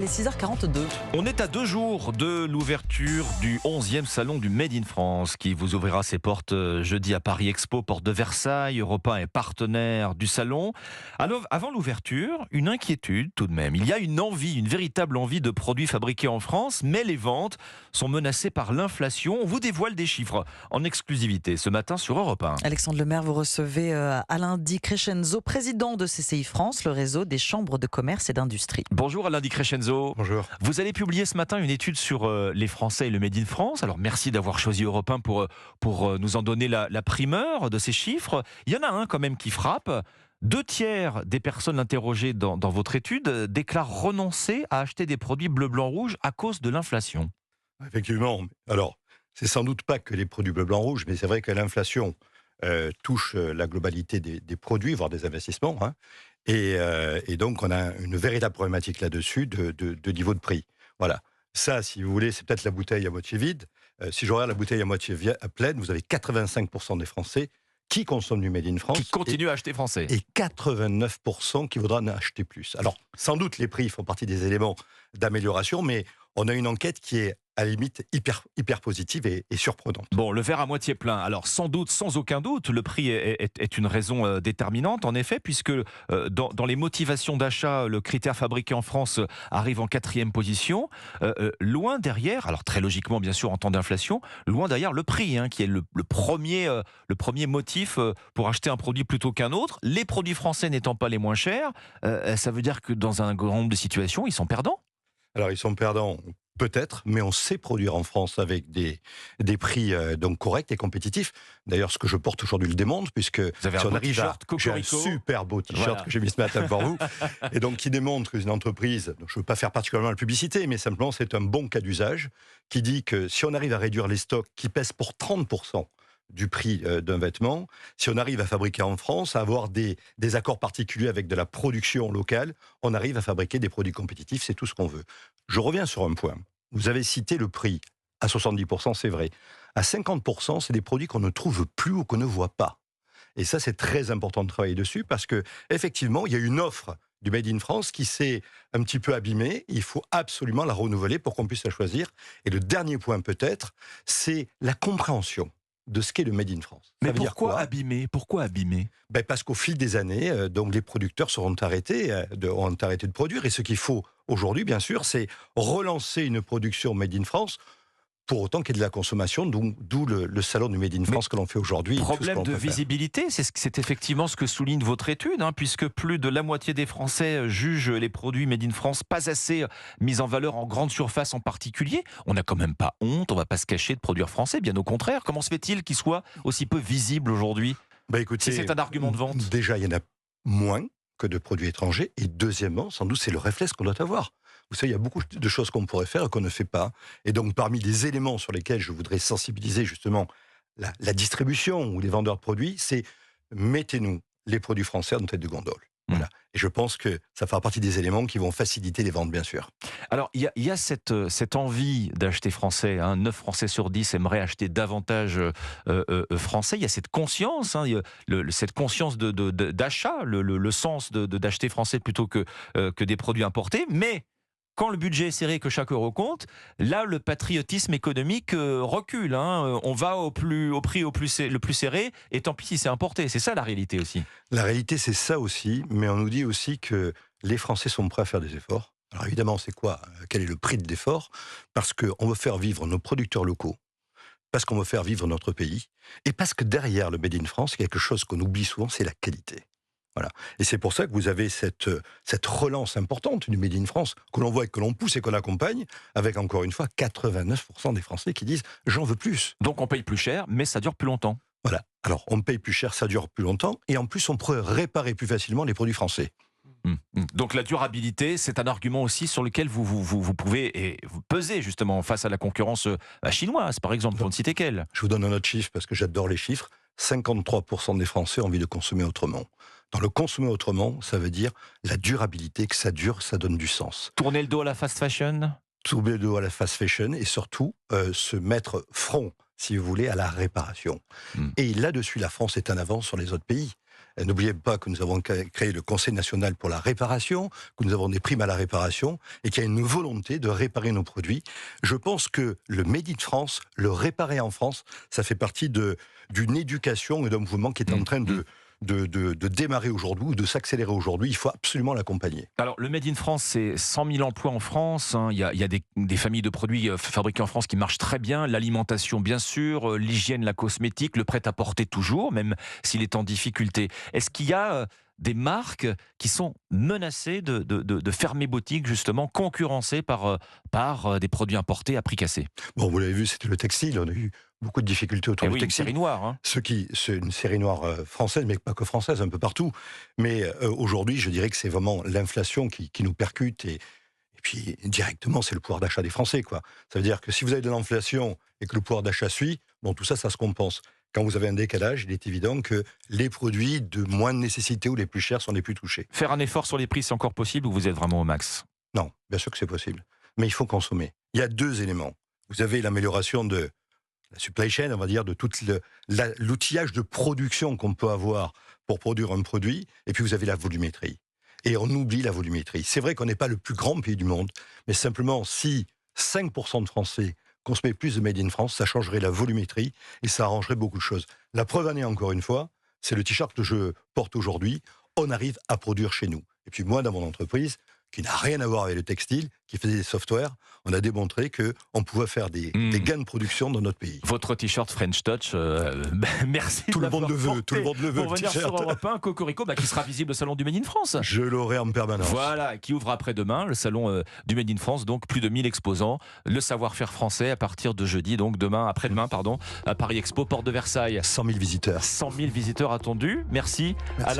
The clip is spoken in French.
Les 6h42. On est à 2 jours de l'ouverture du 11e salon du Made in France qui vous ouvrira ses portes jeudi à Paris Expo, porte de Versailles. Europe 1 est partenaire du salon. Alors, avant l'ouverture, une inquiétude tout de même. Il y a une véritable envie de produits fabriqués en France, mais les ventes sont menacées par l'inflation. On vous dévoile des chiffres en exclusivité ce matin sur Europe 1. Alexandre Lemaire, vous recevez Alain Di Crescenzo, président de CCI France, le réseau des chambres de commerce et d'industrie. Bonjour Alain Di Crescenzo. Bonjour. Vous allez publier ce matin une étude sur les Français et le Made in France. Alors merci d'avoir choisi Europe 1 pour nous en donner la primeur de ces chiffres. Il y en a un quand même qui frappe. 2/3 des personnes interrogées dans votre étude déclarent renoncer à acheter des produits bleu, blanc, rouge à cause de l'inflation. Effectivement. Alors, c'est sans doute pas que les produits bleu, blanc, rouge, mais c'est vrai que l'inflation touche la globalité des produits, voire des investissements. Et donc, on a une véritable problématique là-dessus de niveau de prix. Voilà. Ça, si vous voulez, c'est peut-être la bouteille à moitié vide. Si je regarde la bouteille à moitié pleine, vous avez 85% des Français qui consomment du Made in France. Qui continuent à acheter français. Et 89% qui voudraient en acheter plus. Alors, sans doute, les prix font partie des éléments d'amélioration, mais on a une enquête qui est à la limite hyper positive et surprenante. Bon, le verre à moitié plein. Alors, sans doute, sans aucun doute, le prix est une raison déterminante, en effet, puisque dans les motivations d'achat, le critère fabriqué en France arrive en 4e position. Loin derrière, alors très logiquement, bien sûr, en temps d'inflation, loin derrière le prix, qui est le premier motif pour acheter un produit plutôt qu'un autre. Les produits français n'étant pas les moins chers, ça veut dire que dans un grand nombre de situations, ils sont perdants. Alors, ils sont perdants, peut-être, mais on sait produire en France avec des prix donc corrects et compétitifs. D'ailleurs, ce que je porte aujourd'hui le démontre, puisque vous avez un t-shirt j'ai un super beau t-shirt que j'ai mis ce matin pour vous, et donc qui démontre qu'une entreprise, donc je ne veux pas faire particulièrement la publicité, mais simplement c'est un bon cas d'usage, qui dit que si on arrive à réduire les stocks qui pèsent pour 30% du prix d'un vêtement, si on arrive à fabriquer en France, à avoir des accords particuliers avec de la production locale, on arrive à fabriquer des produits compétitifs, c'est tout ce qu'on veut. Je reviens sur un point. Vous avez cité le prix. À 70%, c'est vrai. À 50%, c'est des produits qu'on ne trouve plus ou qu'on ne voit pas. Et ça, c'est très important de travailler dessus parce que, effectivement, il y a une offre du Made in France qui s'est un petit peu abîmée. Il faut absolument la renouveler pour qu'on puisse la choisir. Et le dernier point, peut-être, c'est la compréhension de ce qu'est le Made in France. Mais pourquoi abîmer ? Parce qu'au fil des années, donc les producteurs ont arrêté de produire. Et ce qu'il faut aujourd'hui, bien sûr, c'est relancer une production Made in France, pour autant qu'il y ait de la consommation, d'où le salon du Made in France que l'on fait aujourd'hui. Problème de visibilité, c'est effectivement ce que souligne votre étude, puisque plus de la moitié des Français jugent les produits Made in France pas assez mis en valeur en grande surface en particulier. On n'a quand même pas honte, on ne va pas se cacher de produire français, bien au contraire. Comment se fait-il qu'ils soient aussi peu visibles aujourd'hui ? Écoutez, si c'est un argument de vente. Déjà, il y en a moins que de produits étrangers, et deuxièmement, sans doute, c'est le réflexe qu'on doit avoir. Vous savez, il y a beaucoup de choses qu'on pourrait faire et qu'on ne fait pas. Et donc, parmi les éléments sur lesquels je voudrais sensibiliser justement la distribution ou les vendeurs de produits, c'est mettez-nous les produits français en tête de gondole. Voilà. Et je pense que ça fera partie des éléments qui vont faciliter les ventes, bien sûr. Alors, il y a cette envie d'acheter français. 9 Français sur 10 aimeraient acheter davantage français. Il y a cette conscience, cette conscience d'achat, le sens d'acheter français plutôt que des produits importés. Mais quand le budget est serré, que chaque euro compte, là, le patriotisme économique recule. On va au prix le plus serré, et tant pis si c'est importé. C'est ça la réalité aussi. La réalité, c'est ça aussi, mais on nous dit aussi que les Français sont prêts à faire des efforts. Alors évidemment, c'est quoi ? Quel est le prix de l'effort ? Parce qu'on veut faire vivre nos producteurs locaux, parce qu'on veut faire vivre notre pays, et parce que derrière le Made in France, quelque chose qu'on oublie souvent, c'est la qualité. Voilà. Et c'est pour ça que vous avez cette relance importante du Made in France, que l'on voit et que l'on pousse et qu'on accompagne, avec encore une fois 89% des Français qui disent « j'en veux plus ». Donc on paye plus cher, mais ça dure plus longtemps. Voilà. Alors on paye plus cher, ça dure plus longtemps, et en plus on pourrait réparer plus facilement les produits français. Donc la durabilité, c'est un argument aussi sur lequel vous pouvez vous peser justement face à la concurrence chinoise, par exemple, pour ne citer qu'elle. Je vous donne un autre chiffre parce que j'adore les chiffres. 53% des Français ont envie de consommer autrement. Dans le consommer autrement, ça veut dire la durabilité, que ça dure, ça donne du sens. Tourner le dos à la fast fashion ? Tourner le dos à la fast fashion et surtout se mettre front, si vous voulez, à la réparation. Et là-dessus, la France est en avance sur les autres pays. N'oubliez pas que nous avons créé le Conseil national pour la réparation, que nous avons des primes à la réparation et qu'il y a une volonté de réparer nos produits. Je pense que le Made in France, le réparer en France, ça fait partie d'une éducation et d'un mouvement qui est en train de démarrer aujourd'hui ou de s'accélérer aujourd'hui. Il faut absolument l'accompagner. Alors, le Made in France, c'est 100 000 emplois en France. Hein. Il y a des familles de produits fabriqués en France qui marchent très bien. L'alimentation, bien sûr. L'hygiène, la cosmétique, le prêt-à-porter toujours, même s'il est en difficulté. Est-ce qu'il y a des marques qui sont menacées de fermer boutique, justement, concurrencées par des produits importés à prix cassé? Bon, vous l'avez vu, c'était le textile. On a eu beaucoup de difficultés autour du Une textile. série noire. Hein. C'est une série noire française, mais pas que française, un peu partout. Mais aujourd'hui, je dirais que c'est vraiment l'inflation qui nous percute et puis directement, c'est le pouvoir d'achat des Français, quoi. Ça veut dire que si vous avez de l'inflation et que le pouvoir d'achat suit, bon, tout ça, ça se compense. Quand vous avez un décalage, il est évident que les produits de moins de nécessité ou les plus chers sont les plus touchés. Faire un effort sur les prix, c'est encore possible ou vous êtes vraiment au max? Non, bien sûr que c'est possible. Mais il faut consommer. Il y a deux éléments. Vous avez l'amélioration de la supply chain, on va dire, de tout l'outillage de production qu'on peut avoir pour produire un produit, et puis vous avez la volumétrie. Et on oublie la volumétrie. C'est vrai qu'on n'est pas le plus grand pays du monde, mais simplement si 5% de Français consommaient plus de Made in France, ça changerait la volumétrie et ça arrangerait beaucoup de choses. La preuve en est, encore une fois, c'est le t-shirt que je porte aujourd'hui. On arrive à produire chez nous. Et puis moi, dans mon entreprise, qui n'a rien à voir avec le textile, qui faisait des softwares, on a démontré qu'on pouvait faire des gains de production dans notre pays. Votre t-shirt French Touch, merci. Tout le monde le veut, tout le monde le veut. Pour venir sur Europe 1, Cocorico, qui sera visible au salon du Made in France. Je l'aurai en permanence. Voilà, qui ouvre après-demain, le salon du Made in France, donc plus de 1000 exposants, le savoir-faire français à partir de jeudi, donc après-demain, à Paris Expo, porte de Versailles. 100 000 visiteurs. 100 000 visiteurs attendus. Merci. Merci.